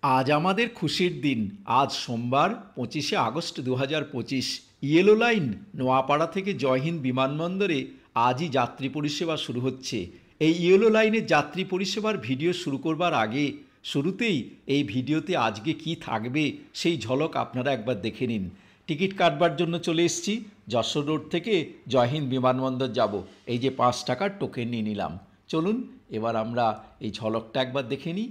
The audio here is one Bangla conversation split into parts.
আজ আমাদের খুশির দিন। আজ সোমবার 25শে আগস্ট 2025। ইয়েলো লাইন নোয়াপাড়া থেকে জয়হিন্দ বিমানবন্দরে আজই যাত্রী পরিষেবা শুরু হচ্ছে। এই ইয়েলো লাইনের যাত্রী পরিষেবার ভিডিও শুরু করবার আগে শুরুতেই এই ভিডিওতে আজকে কি থাকবে সেই ঝলক আপনারা একবার দেখে নিন। টিকিট কাটবার জন্য চলে এসেছি। যশোর রোড থেকে জয়হিন্দ বিমানবন্দর যাব। এই যে 5 টাকার টোকেন নিয়ে নিলাম। চলুন এবার আমরা এই ঝলকটা একবার দেখে নিই।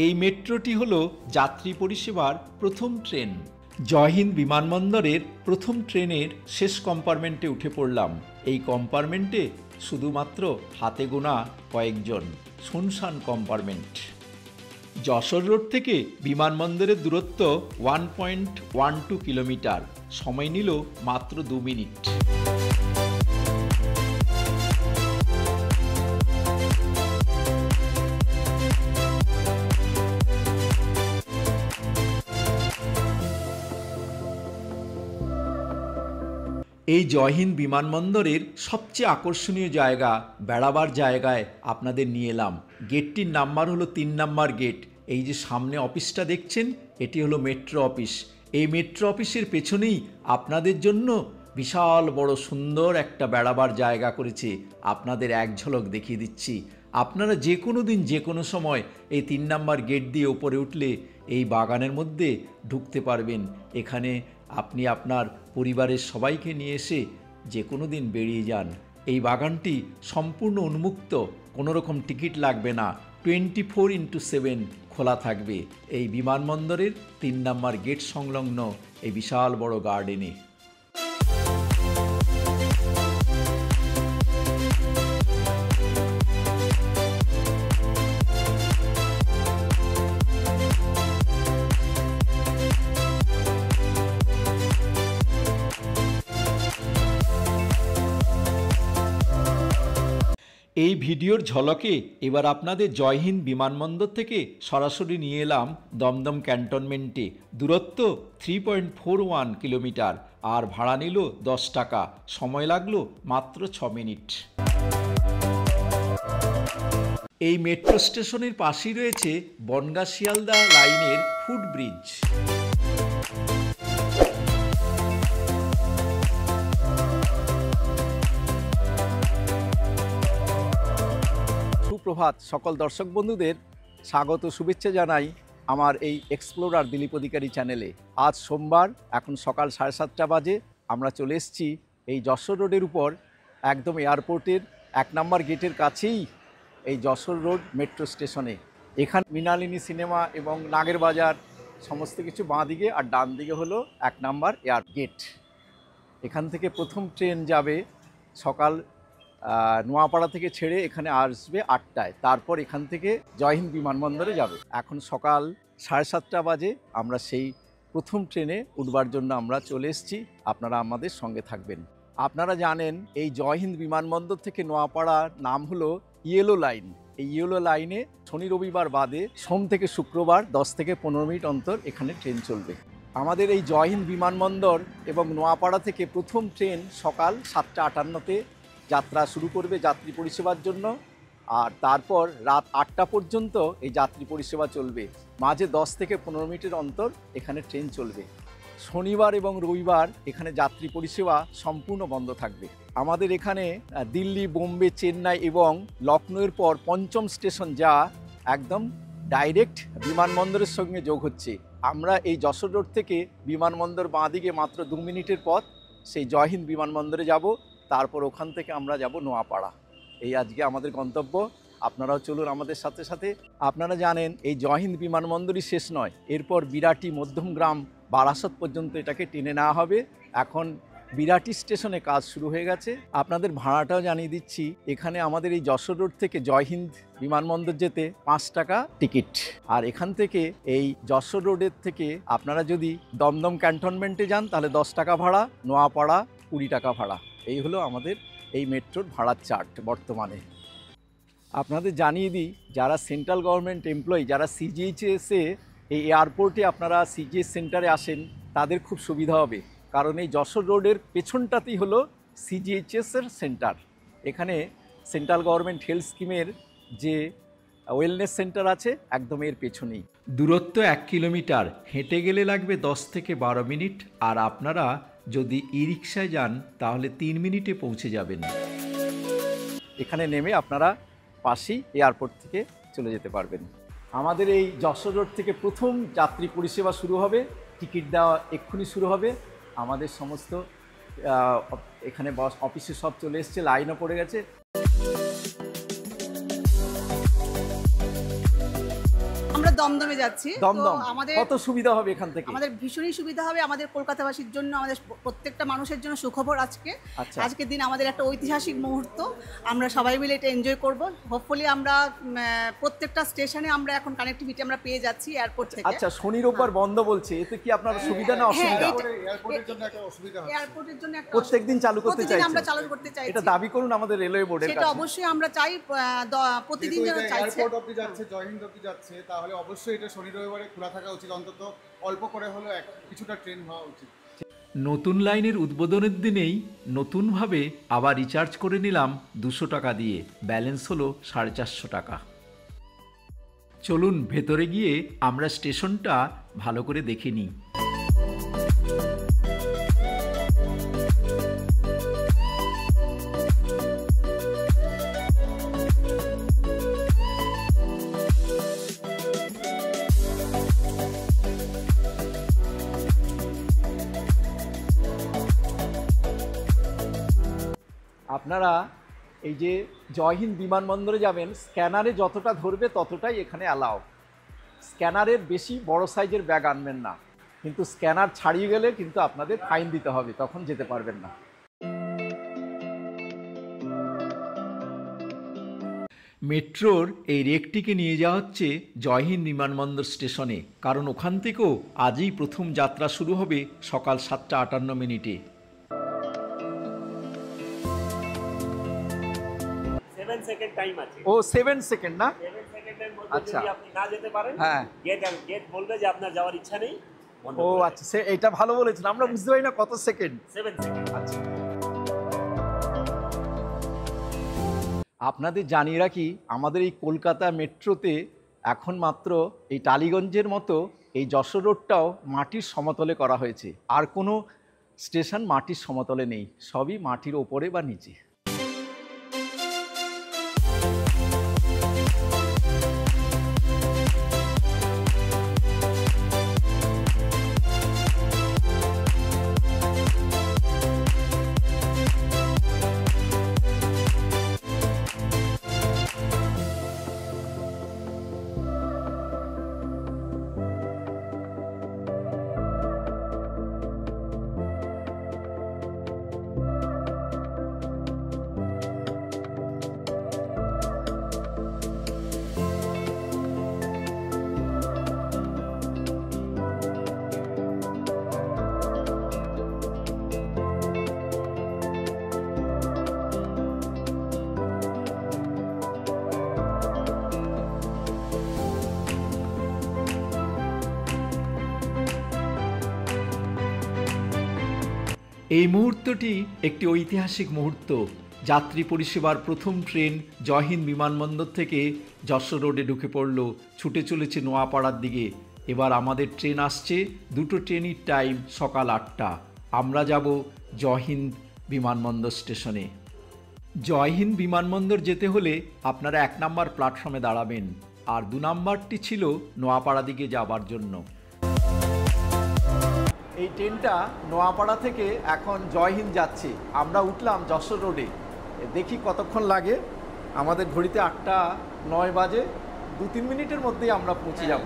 এই মেট্রোটি হলো যাত্রী পরিষেবার প্রথম ট্রেন। জয়হিন্দ বিমানবন্দরের প্রথম ট্রেনের শেষ কম্পার্টমেন্টে উঠে পড়লাম। এই কম্পার্টমেন্টে শুধুমাত্র হাতে গোনা কয়েকজন, শুনশান কম্পার্টমেন্ট। যশোর রোড থেকে বিমানবন্দরের দূরত্ব 1.12 কিলোমিটার। সময় নিল মাত্র 2 মিনিট। এই জয়হিন্দ বিমানবন্দরের সবচেয়ে আকর্ষণীয় জায়গা, বেড়াবার জায়গায় আপনাদের নিয়ে এলাম। গেটটির নাম্বার হলো 3 নাম্বার গেট। এই যে সামনে অফিসটা দেখছেন, এটি হলো মেট্রো অফিস। এই মেট্রো অফিসের পেছনেই আপনাদের জন্য বিশাল বড় সুন্দর একটা বেড়াবার জায়গা করেছে। আপনাদের এক ঝলক দেখিয়ে দিচ্ছি। আপনারা যে কোনো দিন যে কোনো সময় এই 3 নাম্বার গেট দিয়ে ওপরে উঠলে এই বাগানের মধ্যে ঢুকতে পারবেন। এখানে আপনি আপনার পরিবারের সবাইকে নিয়ে এসে যে কোনো দিন বেরিয়ে যান। এই বাগানটি সম্পূর্ণ উন্মুক্ত, কোনো রকম টিকিট লাগবে না। 24x7 খোলা থাকবে এই বিমানবন্দরের 3 নাম্বার গেট সংলগ্ন এই বিশাল বড় গার্ডেনে। এই ভিডিওর ঝলকে এবার আপনাদের জয়হিন্দ বিমানবন্দর থেকে সরাসরি নিয়ে এলাম দমদম ক্যান্টনমেন্টে। দূরত্ব 3.41 কিলোমিটার আর ভাড়া নিল 10 টাকা। সময় লাগলো মাত্র 6 মিনিট। এই মেট্রো স্টেশনের পাশেই রয়েছে বনগাঁ শিয়ালদা লাইনের ফুটব্রিজ। সুপ্রভাত সকল দর্শক বন্ধুদের, স্বাগত শুভেচ্ছা জানাই আমার এই এক্সপ্লোরার দিলীপ অধিকারী চ্যানেলে। আজ সোমবার, এখন সকাল 7:30 বাজে। আমরা চলে এসেছি এই যশোর রোডের উপর, একদম এয়ারপোর্টের 1 নাম্বার গেটের কাছেই এই যশোর রোড মেট্রো স্টেশনে। এখানে মৃণালিনী সিনেমা এবং নাগের বাজার সমস্ত কিছু বাঁ দিকে, আর ডান দিকে হলো 1 নাম্বার এয়ার গেট। এখান থেকে প্রথম ট্রেন যাবে সকাল নোয়াপাড়া থেকে ছেড়ে এখানে আসবে 8টায়। তারপর এখান থেকে জয়হিন্দ বিমানবন্দরে যাবে। এখন সকাল 7:30 বাজে। আমরা সেই প্রথম ট্রেনে উঠবার জন্য আমরা চলে এসেছি। আপনারা আমাদের সঙ্গে থাকবেন। আপনারা জানেন এই জয়হিন্দ বিমানবন্দর থেকে নোয়াপাড়ার নাম হলো ইয়েলো লাইন। এই ইয়েলো লাইনে শনি রবিবার বাদে সোম থেকে শুক্রবার 10 থেকে 15 মিনিট অন্তর এখানে ট্রেন চলবে। আমাদের এই জয়হিন্দ বিমানবন্দর এবং নোয়াপাড়া থেকে প্রথম ট্রেন সকাল 7:58-তে যাত্রা শুরু করবে যাত্রী পরিষেবার জন্য, আর তারপর রাত 8টা পর্যন্ত এই যাত্রী পরিষেবা চলবে। মাঝে 10 থেকে 15 মিনিটের অন্তর এখানে ট্রেন চলবে। শনিবার এবং রবিবার এখানে যাত্রী পরিষেবা সম্পূর্ণ বন্ধ থাকবে। আমাদের এখানে দিল্লি, বোম্বে, চেন্নাই এবং লখনৌয়ের পর 5ম স্টেশন, যা একদম ডাইরেক্ট বিমানবন্দরের সঙ্গে যোগ হচ্ছে। আমরা এই যশোর রোড থেকে বিমানবন্দর বাঁ দিকে মাত্র 2 মিনিটের পথ, সেই জয়হিন্দ বিমানবন্দরে যাব। তারপর ওখান থেকে আমরা যাব নোয়াপাড়া। এই আজকে আমাদের গন্তব্য। আপনারাও চলুন আমাদের সাথে সাথে। আপনারা জানেন এই জয়হিন্দ বিমানবন্দরই শেষ নয়, এরপর বিরাটি, মধ্যমগ্রাম, বারাসত পর্যন্ত এটাকে টেনে নেওয়া হবে। এখন বিরাটি স্টেশনে কাজ শুরু হয়ে গেছে। আপনাদের ভাড়াটাও জানিয়ে দিচ্ছি, এখানে আমাদের এই যশোর রোড থেকে জয়হিন্দ বিমানবন্দর যেতে 5 টাকা টিকিট, আর এখান থেকে এই যশোর রোডের থেকে আপনারা যদি দমদম ক্যান্টনমেন্টে যান তাহলে 10 টাকা ভাড়া, নোয়াপাড়া 20 টাকা ভাড়া। এই হলো আমাদের এই মেট্রোর ভাড়ার চার্ট বর্তমানে। আপনাদের জানিয়ে দিই, যারা সেন্ট্রাল গভর্নমেন্ট এমপ্লয়ি, যারা সিজিএইচএসে এই এয়ারপোর্টে আপনারা সিজিএইচ সেন্টারে আসেন, তাদের খুব সুবিধা হবে, কারণ এই যশোর রোডের পেছনটাতেই হলো সিজিএইচএসের সেন্টার। এখানে সেন্ট্রাল গভর্নমেন্ট হেলথ স্কিমের যে ওয়েলনেস সেন্টার আছে একদম এর পেছনেই। দূরত্ব 1 কিলোমিটার, হেঁটে গেলে লাগবে 10 থেকে 12 মিনিট, আর আপনারা যদি ই রিক্সায় যান তাহলে 3 মিনিটে পৌঁছে যাবেন। এখানে নেমে আপনারা পাশেই এয়ারপোর্ট থেকে চলে যেতে পারবেন। আমাদের এই যশোর রোড থেকে প্রথম যাত্রী পরিষেবা শুরু হবে, টিকিট দেওয়া এক্ষুনি শুরু হবে। আমাদের সমস্ত এখানে অফিসে সব চলে এসছে, লাইনও পড়ে গেছে। আমরা দমদমে যাচ্ছি। দমদম আমাদের কত সুবিধা হবে এখান থেকে? আমাদের ভীষণই সুবিধা হবে, আমাদের কলকাতাবাসীর জন্য, আমাদের প্রত্যেকটা মানুষের জন্য সুখবর আজকে। আজকের দিন আমাদের একটা ঐতিহাসিক মুহূর্ত, আমরা সবাই মিলে এটা এনজয় করব। হোপফুলি আমরা প্রত্যেকটা স্টেশনে আমরা এখন কানেক্টিভিটি আমরা পেয়ে যাচ্ছি এয়ারপোর্ট থেকে। আচ্ছা, শনি রোববার বন্ধ বলছে, এতে কি আপনার সুবিধা না অসুবিধা? এয়ারপোর্টের জন্য একটা অসুবিধা হচ্ছে, এয়ারপোর্টের জন্য একটা প্রত্যেকদিন চালু করতে চাইছি, আমরা চালু করতে চাইছি। এটা দাবি করুন আমাদের রেলওয়ে বোর্ডের কাছে। সেটা অবশ্যই আমরা চাই, প্রতিদিন যেন চাইছে। এয়ারপোর্ট অবধি যাচ্ছে, জয়হিন্দ অবধি যাচ্ছে, তাহলে অবশ্যই এটা শনি রবিবারে খোলা থাকা উচিত, অন্তত অল্প করে হলেও কিছুটা ট্রেন হওয়া উচিত। নতুন লাইনের উদ্বোধনের দিনেই নতুনভাবে আবার রিচার্জ করে নিলাম 200 টাকা দিয়ে, ব্যালেন্স হলো 450 টাকা। চলুন ভেতরে গিয়ে আমরা স্টেশনটা ভালো করে দেখে নিই। আপনারা এই যে জয়হিন্দ বিমানবন্দরে যাবেন, স্ক্যানারে যতটা ধরবে ততটাই এখানে অ্যালাও। স্ক্যানারের বেশি বড় সাইজের ব্যাগ আনবেন না, কিন্তু স্ক্যানার ছাড়িয়ে গেলে কিন্তু আপনাদের ফাইন দিতে হবে, তখন যেতে পারবেন না। মেট্রোর এই রেকটিকে নিয়ে যাওয়া হচ্ছে জয়হিন্দ বিমানবন্দর স্টেশনে, কারণ ওখান থেকেও আজই প্রথম যাত্রা শুরু হবে সকাল 7:58। 7 সেকেন্ড টাইম আছে। ও 7 সেকেন্ড না? 7 সেকেন্ডের মধ্যে আচ্ছা, যদি আপনি না যেতে পারেন, হ্যাঁ, গেট বলবে যে আপনার যাওয়ার ইচ্ছা নেই। ও আচ্ছা, এটা ভালো বলেছেন, আমরা বুঝতে পারি না কত সেকেন্ড। 7 সেকেন্ড। আচ্ছা, আপনাদের জানিয়ে রাখি, আমাদের এই কলকাতা মেট্রোতে এখন মাত্র এই টালিগঞ্জের মতো এই যশোর রোডটাও মাটির সমতলে করা হয়েছে, আর কোনো স্টেশন মাটির সমতলে নেই, সবই মাটির ওপরে বা নিচে। এই মুহূর্তটি একটি ঐতিহাসিক মুহূর্ত। যাত্রী পরিষেবার প্রথম ট্রেন জয়হিন্দ বিমানবন্দর থেকে যশোর রোডে ঢুকে পড়ল, ছুটে চলেছে নোয়াপাড়ার দিকে। এবার আমাদের ট্রেন আসছে, দুটো ট্রেনের টাইম সকাল 8টা। আমরা যাব জয়হিন্দ বিমানবন্দর স্টেশনে। জয়হিন্দ বিমানবন্দর যেতে হলে আপনারা 1 নম্বর প্ল্যাটফর্মে দাঁড়াবেন, আর 2 নম্বরটি ছিল নোয়াপাড়া দিকে যাবার জন্য। এই ট্রেনটা নোয়াপাড়া থেকে এখন জয়হিন্দ যাচ্ছে, আমরা উঠলাম যশোর রোডে, দেখি কতক্ষণ লাগে। আমাদের ঘড়িতে 8:09 বাজে, 2-3 মিনিটের মধ্যেই আমরা পৌঁছে যাব।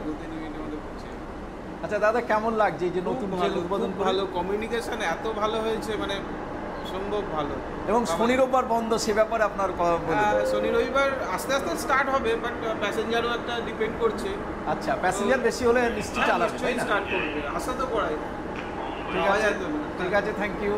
আচ্ছা দাদা, কেমন লাগছে এই যে নতুন রেল উদ্বোধন করে? ভালো, কমিউনিকেশন এত ভালো হয়েছে, মানে সম্ভব ভালো। এবং শনি রোববার বন্ধ, সে ব্যাপারে আপনার বলুন। শনি রবিবার আস্তে আস্তে স্টার্ট হবে, বাট প্যাসেঞ্জারও একটা ডিপেন্ড করছে। আচ্ছা, প্যাসেঞ্জার বেশি হলে নিশ্চয়ই চালাবে, তাই না? স্টার্ট করবে, আশা তো করাই। ঠিক আছে, ঠিক আছে, থ্যাংক ইউ।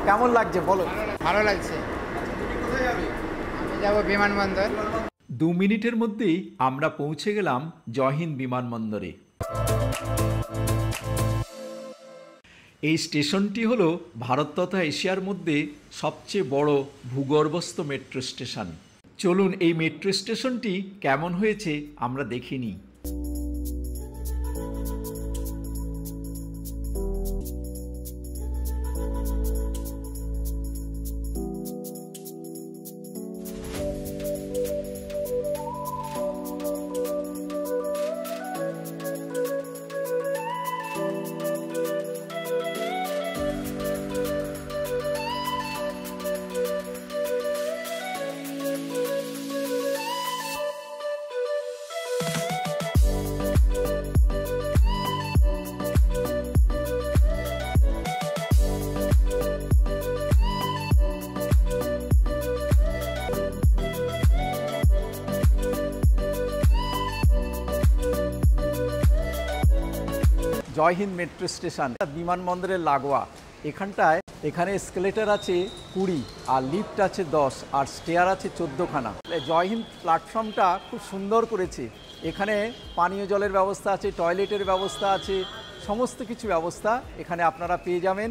কেমন লাগছে বলো? ভালো লাগছে। তুমি কোথায় যাবে? আমি যাব বিমানবন্দর। 2 মিনিটের মধ্যেই আমরা পৌঁছে গেলাম জয়হিন্দ বিমানবন্দরে। এই স্টেশনটি হলো ভারত তথা এশিয়ার মধ্যে সবচেয়ে বড় ভূগর্ভস্থ মেট্রো স্টেশন। চলুন এই মেট্রো স্টেশনটি কেমন হয়েছে আমরা দেখে নিই। জয়হিন্দ মেট্রো স্টেশন বিমানবন্দরের লাগোয়া। এখানে এসকেলেটর আছে 20 আর লিফট আছে 10 আর স্টেয়ার আছে 14খানা। জয়হিন্দ প্ল্যাটফর্মটা খুব সুন্দর করেছে। এখানে পানীয় জলের ব্যবস্থা আছে, টয়লেটের ব্যবস্থা আছে, সমস্ত কিছু ব্যবস্থা এখানে আপনারা পেয়ে যাবেন।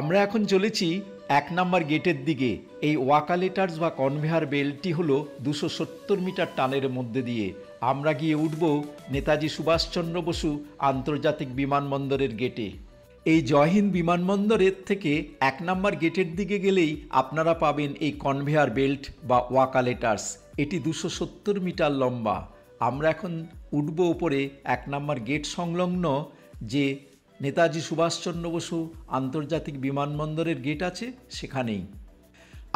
আমরা এখন চলেছি 1 নম্বর গেটের দিকে। এই ওয়াকালেটার্স বা কনভেয়ার বেল্টটি হলো 270 মিটার টানের মধ্যে দিয়ে আমরা গিয়ে উঠব নেতাজি সুভাষচন্দ্র বসু আন্তর্জাতিক বিমানবন্দরের গেটে। এই জয়হিন্দ বিমানবন্দরের থেকে 1 নম্বর গেটের দিকে গেলেই আপনারা পাবেন এই কনভেয়ার বেল্ট বা ওয়াকালেটার্স। এটি 270 মিটার লম্বা। আমরা এখন উঠব উপরে 1 নম্বর গেট সংলগ্ন যে নেতাজি সুভাষচন্দ্র বসু আন্তর্জাতিক বিমানবন্দরের গেট আছে সেখানেই।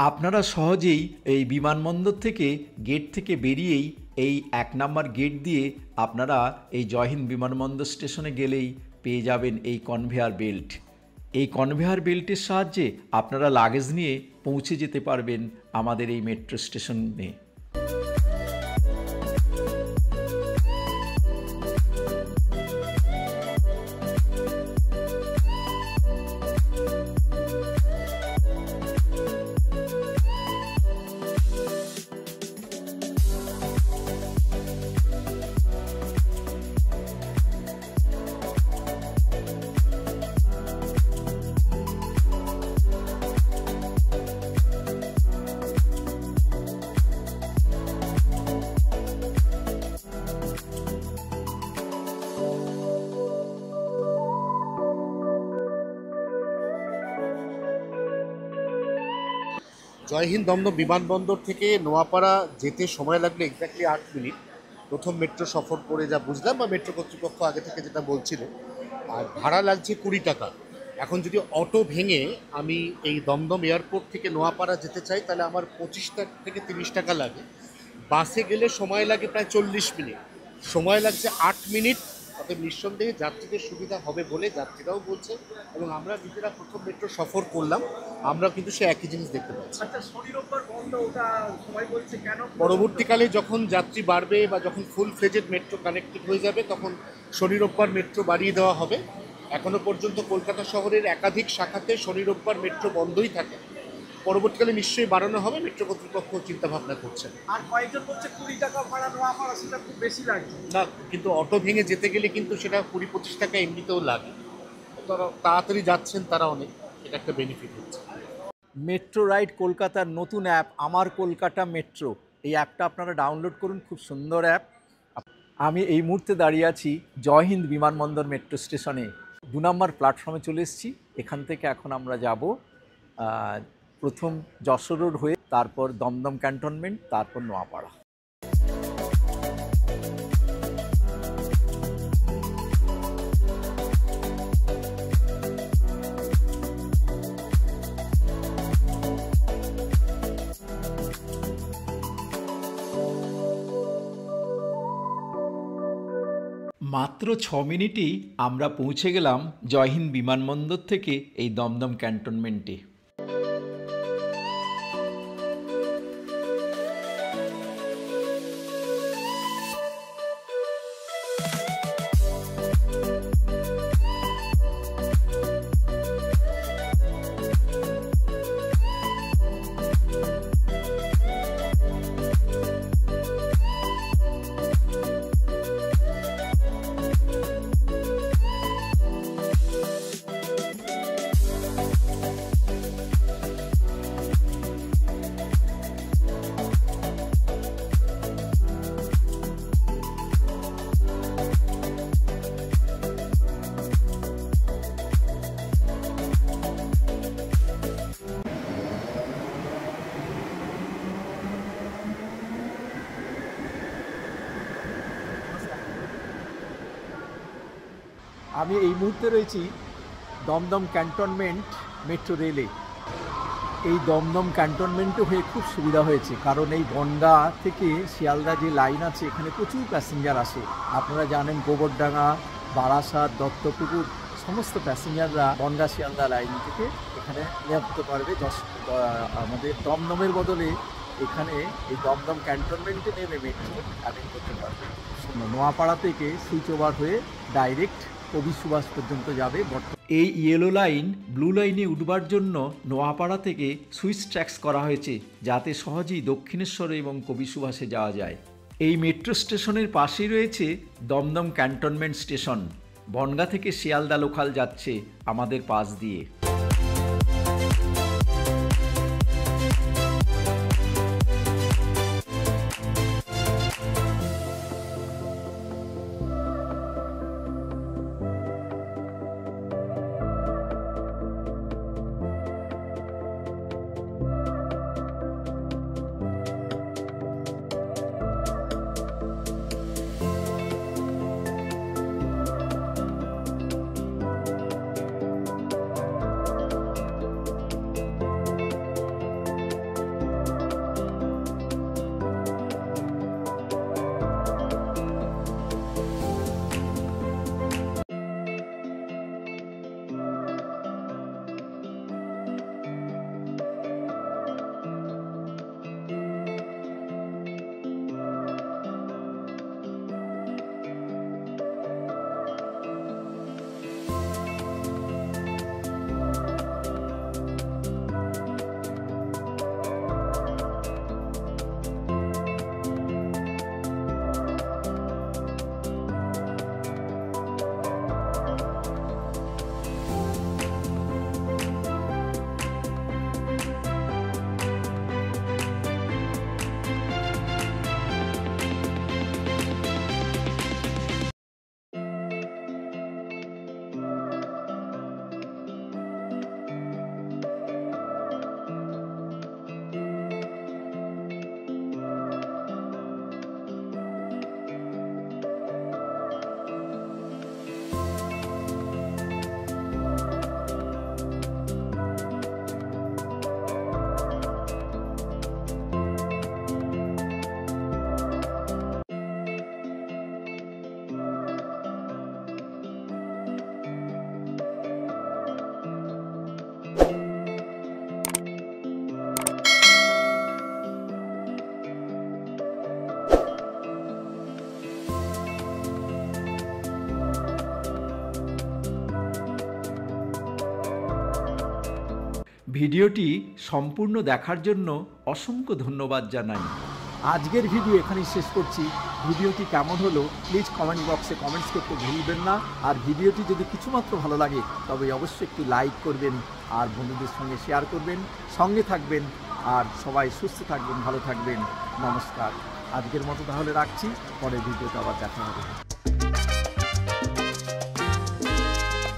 আপনারা সহজেই এই বিমানবন্দর থেকে গেট থেকে বেরিয়েই এই 1 নম্বর গেট দিয়ে আপনারা এই জয়হিন্দ বিমানবন্দর স্টেশনে গেলেই পেয়ে যাবেন এই কনভেয়ার বেল্ট। এই কনভেয়ার বেল্টের সাহায্যে আপনারা লাগেজ নিয়ে পৌঁছে যেতে পারবেন আমাদের এই মেট্রো স্টেশনে। জয়হিন্দ দমদম বিমানবন্দর থেকে নোয়াপাড়া যেতে সময় লাগলো এক্স্যাক্টলি 8 মিনিট। প্রথম মেট্রো সফর করে যা বুঝলাম, বা মেট্রো কর্তৃপক্ষ আগে থেকে যেটা বলছিল, আর ভাড়া লাগছে 20 টাকা। এখন যদি অটো ভেঙে আমি এই দমদম এয়ারপোর্ট থেকে নোয়াপাড়া যেতে চাই তাহলে আমার 25 থেকে 30 টাকা লাগে। বাসে গেলে সময় লাগে প্রায় 40 মিনিট, সময় লাগছে 8 মিনিট। অতএব নিঃসন্দেহে যাত্রীদের সুবিধা হবে বলে যাত্রীরাও বলছে, এবং আমরা নিজেরা প্রথম মেট্রো সফর করলাম, আমরা কিন্তু সে একই জিনিস দেখতে পাচ্ছি। পরবর্তীকালে যখন যাত্রী বাড়বে বা যখন ফুল ফ্লেজেড মেট্রো কানেক্টেড হয়ে যাবে তখন শনি রোববার মেট্রো বাড়িয়ে দেওয়া হবে। এখনো পর্যন্ত কলকাতা শহরের একাধিক শাখাতে শনি রোববার মেট্রো বন্ধই থাকে, পরবর্তীকালে নিশ্চয়ই বাড়ানো হবে, মেট্রো কর্তৃপক্ষ চিন্তা ভাবনা করছেন। আর কয়েকজন বলছে 20 টাকা ভাড়া নেওয়া আমার সেটা খুব বেশি লাগছে না, কিন্তু অটো ভেঙে যেতে গেলে কিন্তু সেটা 20-25 টাকা এমনিতেও লাগে। তারা তাড়াতাড়ি যাচ্ছেন, তারা অনেক, এটা একটা বেনিফিট হচ্ছে। মেট্রো রাইড কলকাতার নতুন অ্যাপ আমার কলকাতা মেট্রো, এই অ্যাপটা আপনারা ডাউনলোড করুন, খুব সুন্দর অ্যাপ। আমি এই মুহূর্তে দাঁড়িয়ে আছি জয়হিন্দ বিমানবন্দর মেট্রো স্টেশনে, 2 নম্বর প্ল্যাটফর্মে চলে এসেছি। এখান থেকে এখন আমরা যাব প্রথম যশোর রোড হয়ে, তারপর দমদম ক্যান্টনমেন্ট, তারপর নোয়াপাড়া। মাত্র 6 মিনিটেই আমরা পৌঁছে গেলাম জয়হিন্দ বিমানবন্দর থেকে এই দমদম ক্যান্টনমেন্টে। আমি এই মুহূর্তে রয়েছি দমদম ক্যান্টনমেন্ট মেট্রো রেলে। এই দমদম ক্যান্টনমেন্টে হয়ে খুব সুবিধা হয়েছে, কারণ এই বনগাঁ থেকে শিয়ালদা যে লাইন আছে এখানে প্রচুর প্যাসেঞ্জার আসে। আপনারা জানেন গোবরডাঙ্গা, বারাসাত, দত্তপুকুর সমস্ত প্যাসেঞ্জাররা বনগাঁ শিয়ালদা লাইন থেকে এখানে নামতে পারবে। আমাদের দমদমের বদলে এখানে এই দমদম ক্যান্টনমেন্টে নেমে মেট্রো অ্যাটেন্ড করতে পারবে। নোয়াপাড়া থেকে সুইচ ওভার হয়ে ডাইরেক্ট কবি সুভাষ পর্যন্ত যাবে। এই ইয়েলো লাইন ব্লু লাইনে উঠবার জন্য নোয়াপাড়া থেকে সুইচ ট্র্যাক্স করা হয়েছে, যাতে সহজেই দক্ষিণেশ্বর এবং কবি সুভাষে যাওয়া যায়। এই মেট্রো স্টেশনের পাশেই রয়েছে দমদম ক্যান্টনমেন্ট স্টেশন। বনগাঁ থেকে শিয়ালদা লোকাল যাচ্ছে আমাদের পাশ দিয়ে। ভিডিওটি সম্পূর্ণ দেখার জন্য অসংখ্য ধন্যবাদ জানাই। আজকের ভিডিও এখানেই শেষ করছি। ভিডিওটি কেমন হলো প্লিজ কমেন্ট বক্সে কমেন্টস করতে ভুলবেন না। আর ভিডিওটি যদি কিছুমাত্র ভালো লাগে তবে অবশ্যই একটু লাইক করবেন আর বন্ধুদের সঙ্গে শেয়ার করবেন, সঙ্গে থাকবেন আর সবাই সুস্থ থাকবেন, ভালো থাকবেন। নমস্কার। আজকের মতো তাহলে রাখছি, পরের ভিডিওতে আবার দেখা হবে।